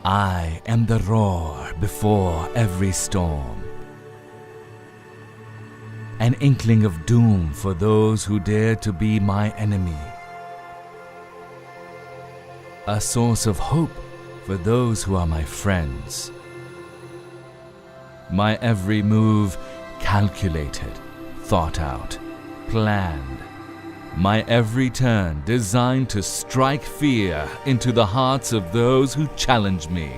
I am the roar before every storm, an inkling of doom for those who dare to be my enemy, a source of hope for those who are my friends. My every move calculated, thought out, planned. My every turn designed to strike fear into the hearts of those who challenge me.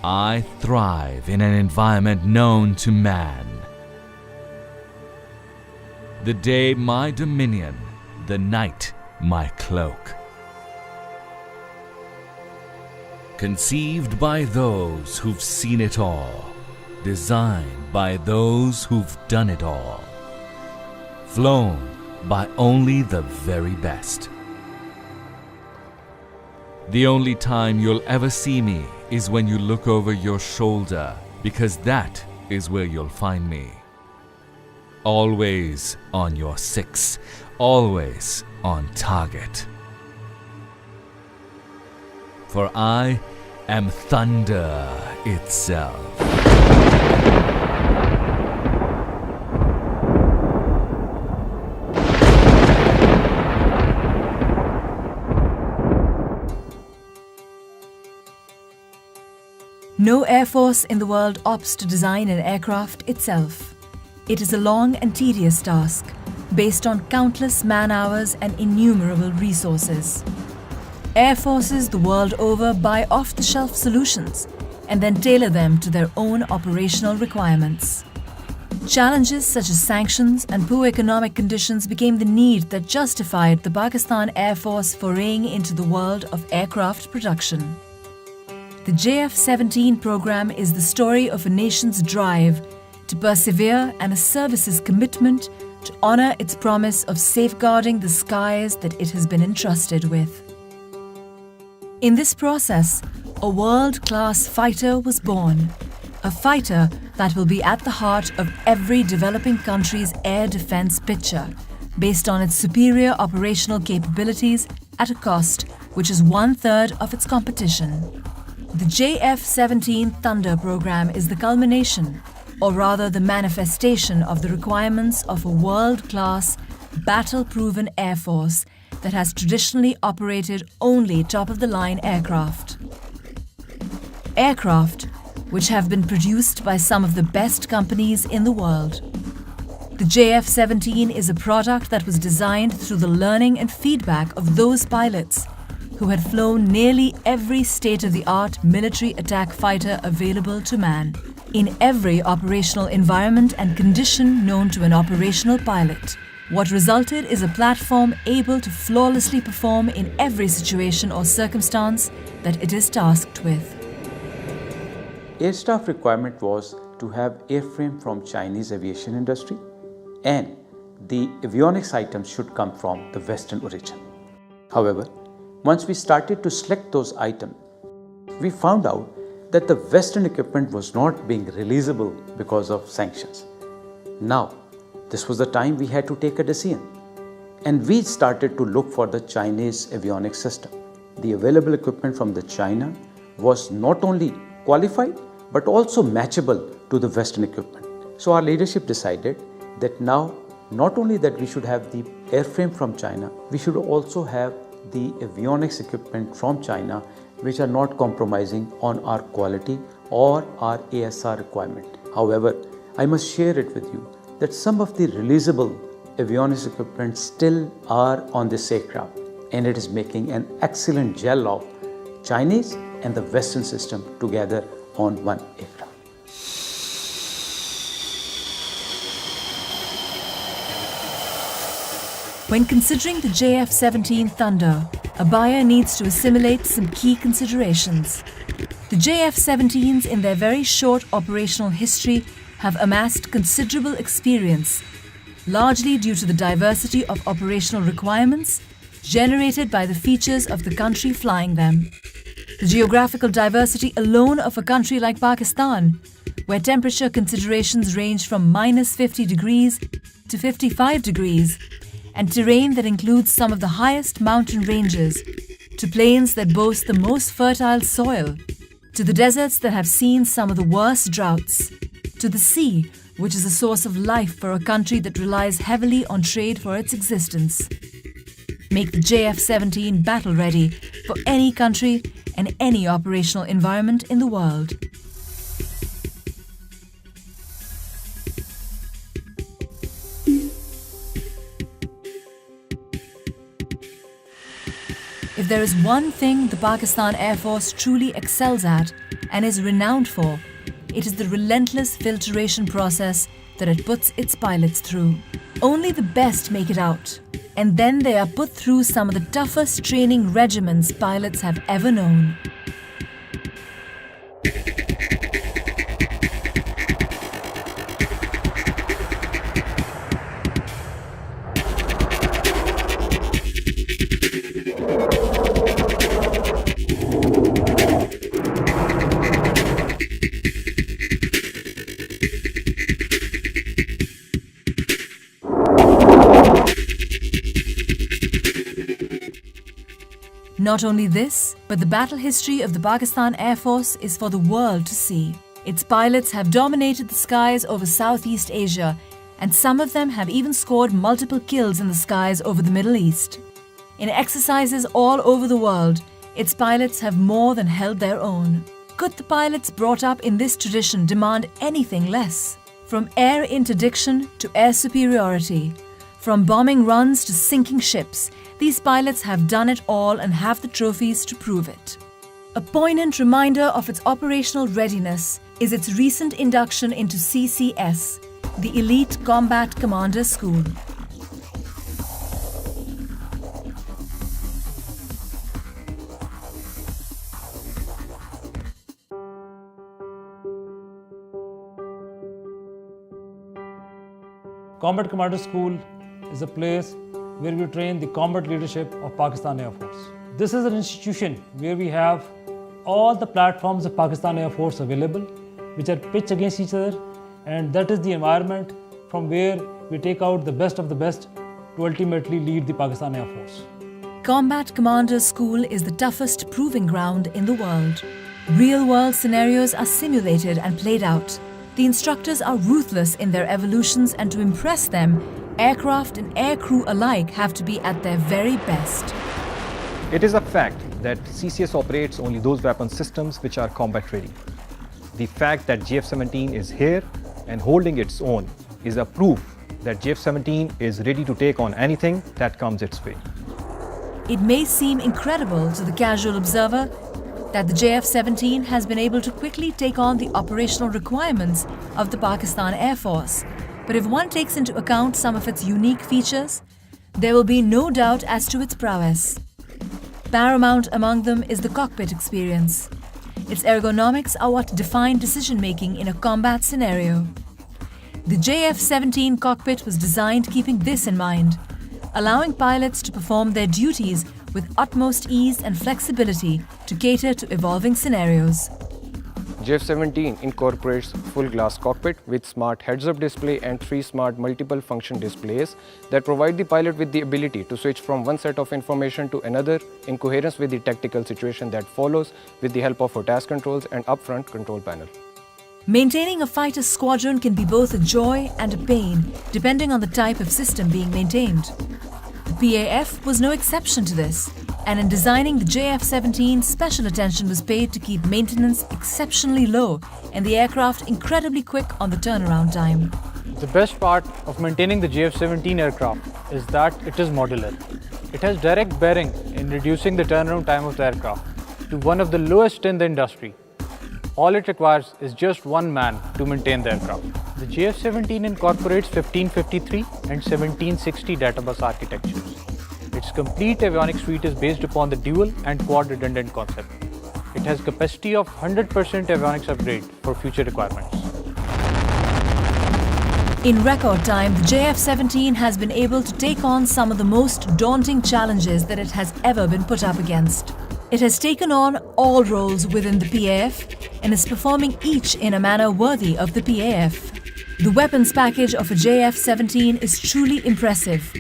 I thrive in an environment known to man. The day my dominion, the night my cloak. Conceived by those who've seen it all, designed by those who've done it all, flown by only the very best. The only time you'll ever see me is when you look over your shoulder, because that is where you'll find me. Always on your six, always on target. For I am thunder itself. No air force in the world opts to design an aircraft itself. It is a long and tedious task, based on countless man-hours and innumerable resources. Air forces the world over buy off-the-shelf solutions and then tailor them to their own operational requirements. Challenges such as sanctions and poor economic conditions became the need that justified the Pakistan Air Force foraying into the world of aircraft production. The JF-17 program is the story of a nation's drive to persevere and a service's commitment to honor its promise of safeguarding the skies that it has been entrusted with. In this process, a world-class fighter was born, a fighter that will be at the heart of every developing country's air defense picture, based on its superior operational capabilities at a cost which is 1/3 of its competition. The JF-17 Thunder program is the culmination, or rather the manifestation of the requirements of a world-class, battle-proven air force that has traditionally operated only top-of-the-line aircraft. Aircraft which have been produced by some of the best companies in the world. The JF-17 is a product that was designed through the learning and feedback of those pilots who had flown nearly every state-of-the-art military attack fighter available to man, in every operational environment and condition known to an operational pilot. What resulted is a platform able to flawlessly perform in every situation or circumstance that it is tasked with. Air staff requirement was to have airframe from Chinese aviation industry, and the avionics items should come from the Western origin. However, once we started to select those items, we found out that the Western equipment was not being releasable because of sanctions. Now, this was the time we had to take a decision, and we started to look for the Chinese avionics system. The available equipment from the China was not only qualified but also matchable to the Western equipment. So our leadership decided that now not only that we should have the airframe from China, we should also have the avionics equipment from China, which are not compromising on our quality or our ASR requirement. However, I must share it with you that some of the releasable avionics equipment still are on this aircraft, and it is making an excellent gel of Chinese and the Western system together on one aircraft. When considering the JF-17 Thunder, a buyer needs to assimilate some key considerations. The JF-17s, in their very short operational history, have amassed considerable experience, largely due to the diversity of operational requirements generated by the features of the country flying them. The geographical diversity alone of a country like Pakistan, where temperature considerations range from -50 degrees to 55 degrees, and terrain that includes some of the highest mountain ranges, to plains that boast the most fertile soil, to the deserts that have seen some of the worst droughts, to the sea, which is a source of life for a country that relies heavily on trade for its existence. Make the JF-17 battle-ready for any country and any operational environment in the world. If there is one thing the Pakistan Air Force truly excels at and is renowned for, it is the relentless filtration process that it puts its pilots through. Only the best make it out, and then they are put through some of the toughest training regimens pilots have ever known. Not only this, but the battle history of the Pakistan Air Force is for the world to see. Its pilots have dominated the skies over Southeast Asia, and some of them have even scored multiple kills in the skies over the Middle East. In exercises all over the world, its pilots have more than held their own. Could the pilots brought up in this tradition demand anything less? From air interdiction to air superiority, from bombing runs to sinking ships, these pilots have done it all and have the trophies to prove it. A poignant reminder of its operational readiness is its recent induction into CCS, the Elite Combat Commander School. Combat Commander School is a place where we train the combat leadership of Pakistan Air Force. This is an institution where we have all the platforms of Pakistan Air Force available, which are pitched against each other, and that is the environment from where we take out the best of the best to ultimately lead the Pakistan Air Force. Combat Commander School is the toughest proving ground in the world. Real-world scenarios are simulated and played out. The instructors are ruthless in their evolutions, and to impress them, aircraft and aircrew alike have to be at their very best. It is a fact that CCS operates only those weapon systems which are combat ready. The fact that JF-17 is here and holding its own is a proof that JF-17 is ready to take on anything that comes its way. It may seem incredible to the casual observer that the JF-17 has been able to quickly take on the operational requirements of the Pakistan Air Force. But if one takes into account some of its unique features, there will be no doubt as to its prowess. Paramount among them is the cockpit experience. Its ergonomics are what define decision-making in a combat scenario. The JF-17 cockpit was designed keeping this in mind, allowing pilots to perform their duties with utmost ease and flexibility to cater to evolving scenarios. JF-17 incorporates full glass cockpit with smart heads-up display and 3 smart multiple function displays that provide the pilot with the ability to switch from one set of information to another in coherence with the tactical situation that follows with the help of task controls and upfront control panel. Maintaining a fighter squadron can be both a joy and a pain depending on the type of system being maintained. The PAF was no exception to this, and in designing the JF-17, special attention was paid to keep maintenance exceptionally low and the aircraft incredibly quick on the turnaround time. The best part of maintaining the JF-17 aircraft is that it is modular. It has direct bearing in reducing the turnaround time of the aircraft to one of the lowest in the industry. All it requires is just one man to maintain the aircraft. The JF-17 incorporates 1553 and 1760 databus architectures. Its complete avionics suite is based upon the dual and quad redundant concept. It has capacity of 100% avionics upgrade for future requirements. In record time, the JF-17 has been able to take on some of the most daunting challenges that it has ever been put up against. It has taken on all roles within the PAF and is performing each in a manner worthy of the PAF. The weapons package of a JF-17 is truly impressive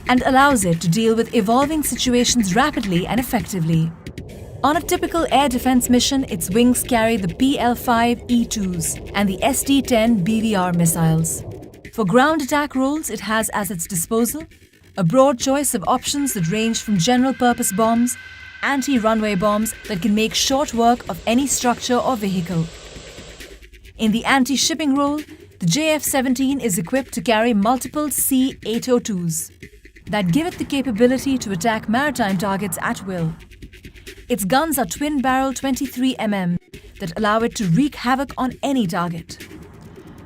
and allows it to deal with evolving situations rapidly and effectively. On a typical air defense mission, its wings carry the PL-5 E-2s and the SD-10 BVR missiles. For ground attack roles, it has as its disposal a broad choice of options that range from general-purpose bombs, anti-runway bombs that can make short work of any structure or vehicle. In the anti-shipping role, the JF-17 is equipped to carry multiple C-802s that give it the capability to attack maritime targets at will. Its guns are twin-barrel 23mm that allow it to wreak havoc on any target.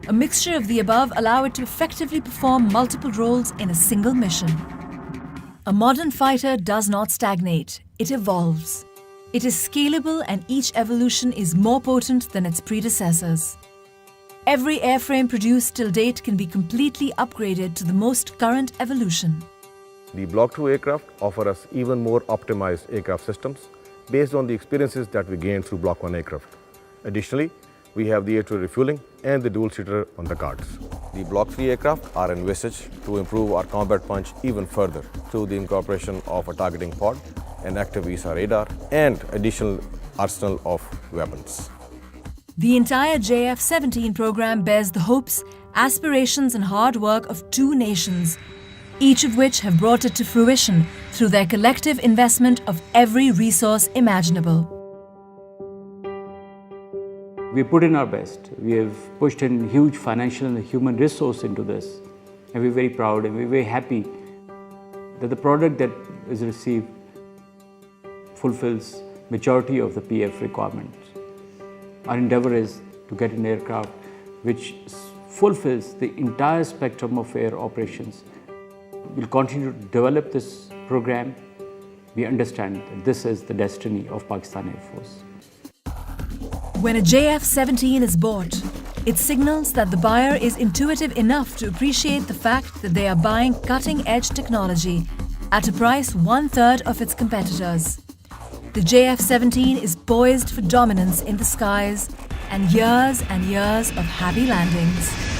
A mixture of the above allow it to effectively perform multiple roles in a single mission. A modern fighter does not stagnate, it evolves. It is scalable and each evolution is more potent than its predecessors. Every airframe produced till date can be completely upgraded to the most current evolution. The Block 2 aircraft offer us even more optimized aircraft systems based on the experiences that we gained through Block 1 aircraft. Additionally, we have the air-to-air refueling and the dual-seater on the cards. The Block 3 aircraft are envisaged to improve our combat punch even further through the incorporation of a targeting pod, an active ESA radar, and additional arsenal of weapons. The entire JF-17 program bears the hopes, aspirations and hard work of two nations, each of which have brought it to fruition through their collective investment of every resource imaginable. We put in our best. We have pushed in huge financial and human resource into this. And we're very proud and we're very happy that the product that is received fulfills majority of the PF requirements. Our endeavor is to get an aircraft which fulfills the entire spectrum of air operations. We'll continue to develop this program. We understand that this is the destiny of Pakistan Air Force. When a JF-17 is bought, it signals that the buyer is intuitive enough to appreciate the fact that they are buying cutting-edge technology at a price 1/3 of its competitors. The JF-17 is poised for dominance in the skies and years of happy landings.